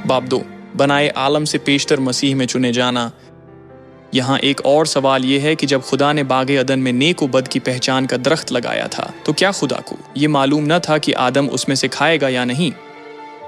बाब 2, बनाए आलम से पेशतर मसीह में चुने जाना। यहाँ एक और सवाल ये है कि जब खुदा ने बाग अदन में नेक व बद की पहचान का दरख्त लगाया था तो क्या खुदा को ये मालूम न था कि आदम उसमें से खाएगा या नहीं?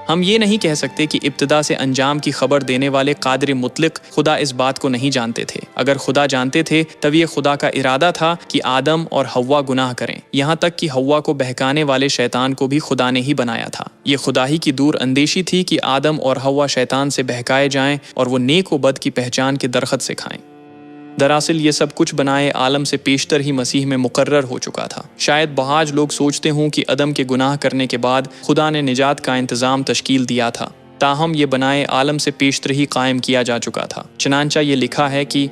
हम ये नहीं कह सकते कि इब्तिदा से अंजाम की खबर देने वाले कादिर मुतलक खुदा इस बात को नहीं जानते थे। अगर खुदा जानते थे तब ये खुदा का इरादा था कि आदम और हव्वा गुनाह करें। यहाँ तक कि हव्वा को बहकाने वाले शैतान को भी खुदा ने ही बनाया था। ये खुदा ही की दूर अंदेशी थी कि आदम और हव्वा शैतान से बहकाए जाएं और वो नेक व बद की पहचान के दरख्त से खाएं। दरअसल ये सब कुछ बनाए आलम से पेशतर ही मसीह में मुकर्रर हो चुका था। शायद बहाज लोग सोचते हों कि अदम के गुनाह करने के बाद खुदा ने निजात का इंतज़ाम तश्कील दिया था, ताहम ये बनाए आलम से पेशतर ही कायम किया जा चुका था। चुनांचा ये लिखा है कि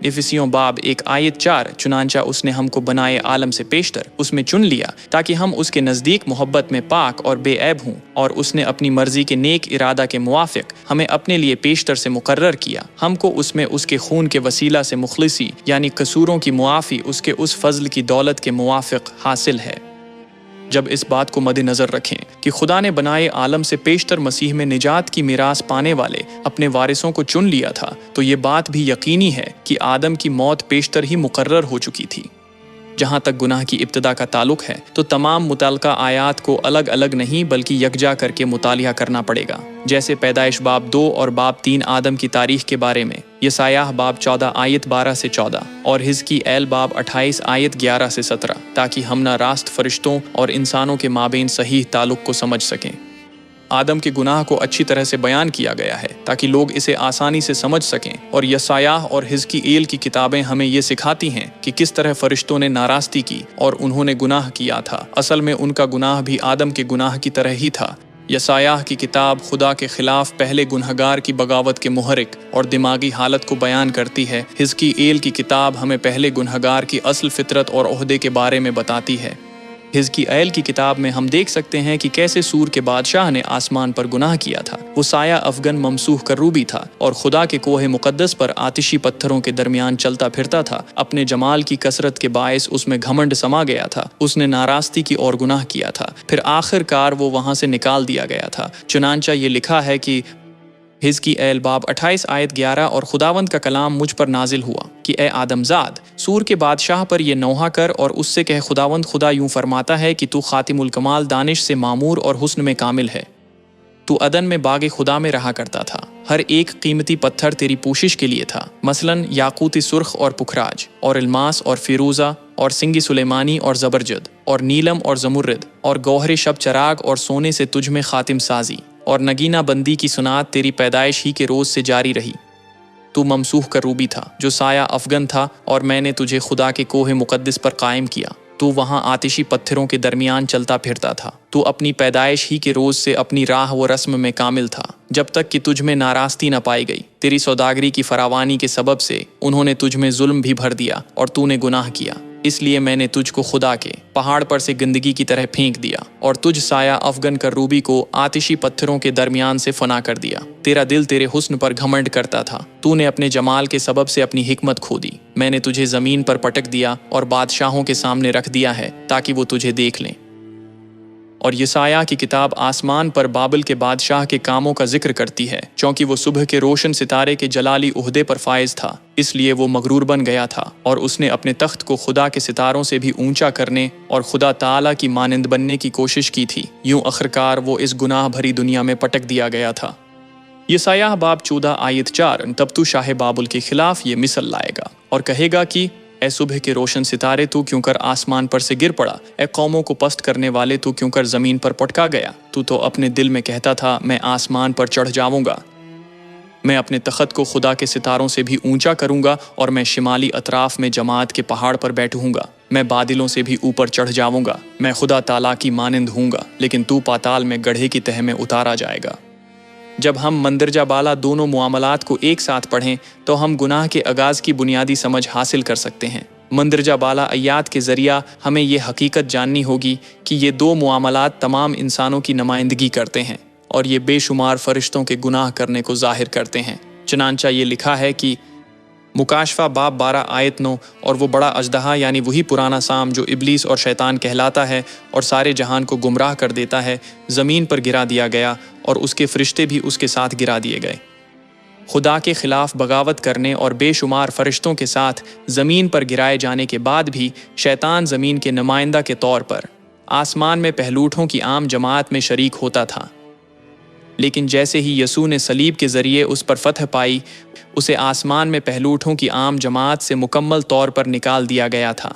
इफिसियों बाब 1 आयत 4, चुनांचा उसने हमको बनाए आलम से पेशतर उसमें चुन लिया ताकि हम उसके नज़दीक मोहब्बत में पाक और बेऐब हों, और उसने अपनी मर्जी के नेक इरादा के मुवाफिक हमें अपने लिए पेशतर से मुकर्रर किया। हमको उसमें उसके खून के वसीला से मुखलिसी यानी कसूरों की मुआफ़ी उसके उस फजल की दौलत के मुवाफिक हासिल है। जब इस बात को मद्देनज़र रखें कि खुदा ने बनाए आलम से पेशतर मसीह में निजात की मीरास पाने वाले अपने वारिसों को चुन लिया था, तो ये बात भी यकीनी है कि आदम की मौत पेशतर ही मुकर्रर हो चुकी थी। जहाँ तक गुनाह की इब्तिदा का ताल्लुक है तो तमाम मुताल्लिका आयात को अलग अलग नहीं बल्कि यकजा करके मुतालिया करना पड़ेगा। जैसे पैदाइश बाब 2 और बाब 3 आदम की तारीख के बारे में, यसायाह बाब 14 आयत 12 से 14 और हिजकीएल बाब 28 आयत 11 से 17, ताकि हम ना रास्त फरिश्तों और इंसानों के माबेन सही ताल्लुक को समझ सकें। आदम के गुनाह को अच्छी तरह से बयान किया गया है ताकि लोग इसे आसानी से समझ सकें, और यसायाह और हिजकीएल की किताबें हमें ये सिखाती हैं कि किस तरह फरिश्तों ने नाराज़गी की और उन्होंने गुनाह किया था। असल में उनका गुनाह भी आदम के गुनाह की तरह ही था। यसायाह की किताब खुदा के खिलाफ पहले गुनहगार की बगावत के मुहरिक और दिमागी हालत को बयान करती है। हिजकीएल की किताब हमें पहले गुनहगार की असल फितरत और ओहदे के बारे में बताती है। हिजकीएल की किताब में हम देख सकते हैं कि कैसे सूर के बादशाह ने आसमान पर गुनाह किया था। वो साया अफगन ममसूह करूबी था और खुदा के कोहे मुकद्दस पर आतिशी पत्थरों के दरमियान चलता फिरता था। अपने जमाल की कसरत के बायस उसमें घमंड समा गया था। उसने नाराज़गी की और गुनाह किया था, फिर आखिरकार वो वहाँ से निकाल दिया गया था। चुनांचा ये लिखा है कि हिजकीएल बाब 28 आयत 11, और खुदावंद का कलाम मुझ पर नाजिल हुआ कि ए आदमजाद, सूर के बादशाह पर ये नौहा कर और उससे कह, खुदावंद खुदा यूं फरमाता है कि तू खातिमुल कमाल दानिश से मामूर और हुस्न में कामिल है। तू अदन में बागे खुदा में रहा करता था। हर एक कीमती पत्थर तेरी पोशिश के लिए था, मसलन याकूती सुर्ख और पुखराज और इल्मास और फिरोज़ा और सिंगी सुलेमानी और ज़बरजद और नीलम और ज़मुर्रद और गौहर शब चराग और सोने से तुझ में खातिम साजी और नगीना बंदी की सुनात तेरी पैदाइश ही के रोज़ से जारी रही। तू ममसूह करूबी था जो साया अफगन था, और मैंने तुझे खुदा के कोहे मुकद्दस पर कायम किया। तू वहाँ आतिशी पत्थरों के दरमियान चलता फिरता था। तू अपनी पैदाइश ही के रोज़ से अपनी राह व रस्म में कामिल था, जब तक कि तुझ में नाराज़गी न पाई गई। तेरी सौदागरी की फरावानी के सबब से उन्होंने तुझ में जुल्म भी भर दिया और तूने गुनाह किया। इसलिए मैंने तुझको खुदा के पहाड़ पर से गंदगी की तरह फेंक दिया और तुझ साया अफगन करूबी को आतिशी पत्थरों के दरमियान से फना कर दिया। तेरा दिल तेरे हुस्न पर घमंड करता था। तूने अपने जमाल के सबब से अपनी हिकमत खो दी। मैंने तुझे ज़मीन पर पटक दिया और बादशाहों के सामने रख दिया है ताकि वो तुझे देख लें। और यसायाह की किताब आसमान पर बाबिल के बादशाह के कामों का जिक्र करती है, क्योंकि वो सुबह के रोशन सितारे के जलाली उहदे पर फायज था, इसलिए वो मगरूर बन गया था और उसने अपने तख्त को खुदा के सितारों से भी ऊंचा करने और खुदा ताला की मानिंद बनने की कोशिश की थी। यूं आखिरकार वो इस गुनाह भरी दुनिया में पटक दिया गया था। यसायाह बाब 14 आयत 4, तब तू शाह बाबुल के खिलाफ ये मिसल लाएगा और कहेगा कि ए सुबह के रोशन सितारे, तू क्यों कर आसमान पर से गिर पड़ा? ए कौमों को पस्त करने वाले, तू क्यों कर ज़मीन पर पटका गया? तू तो अपने दिल में कहता था, मैं आसमान पर चढ़ जाऊंगा, मैं अपने तख्त को खुदा के सितारों से भी ऊंचा करूंगा और मैं शिमाली अतराफ में जमात के पहाड़ पर बैठूंगा, मैं बादलों से भी ऊपर चढ़ जाऊंगा, मैं खुदा ताला की मानिंद हूँगा, लेकिन तू पाताल में गड्ढे की तह में उतारा जाएगा। जब हम मंदरजा बाला दोनों मुआमलात को एक साथ पढ़ें तो हम गुनाह के आगाज़ की बुनियादी समझ हासिल कर सकते हैं। मंदरजा बाला आयात के ज़रिया हमें ये हकीकत जाननी होगी कि ये दो मुआमलात तमाम इंसानों की नुमाइंदगी करते हैं और ये बेशुमार फरिश्तों के गुनाह करने को ज़ाहिर करते हैं। चुनांचा ये लिखा है कि مکاشفہ باب 12 آیت 9۔ اور وہ بڑا اژدہا یعنی وہی پرانا سام جو ابلیس اور شیطان کہلاتا ہے اور سارے جہان کو گمراہ کر دیتا ہے، زمین پر گرا دیا گیا اور اس کے فرشتے بھی اس کے ساتھ گرا دیے گئے۔ خدا کے خلاف بغاوت کرنے اور بے شمار فرشتوں کے ساتھ زمین پر گرائے جانے کے بعد بھی شیطان زمین کے نمائندہ کے طور پر آسمان میں پہلوٹوں کی عام جماعت میں شریک ہوتا تھا، لیکن جیسے ہی یسوع نے صلیب کے ذریعے اس پر فتح پائی، اسے آسمان میں پہلوٹوں کی عام جماعت سے مکمل طور پر نکال دیا گیا تھا۔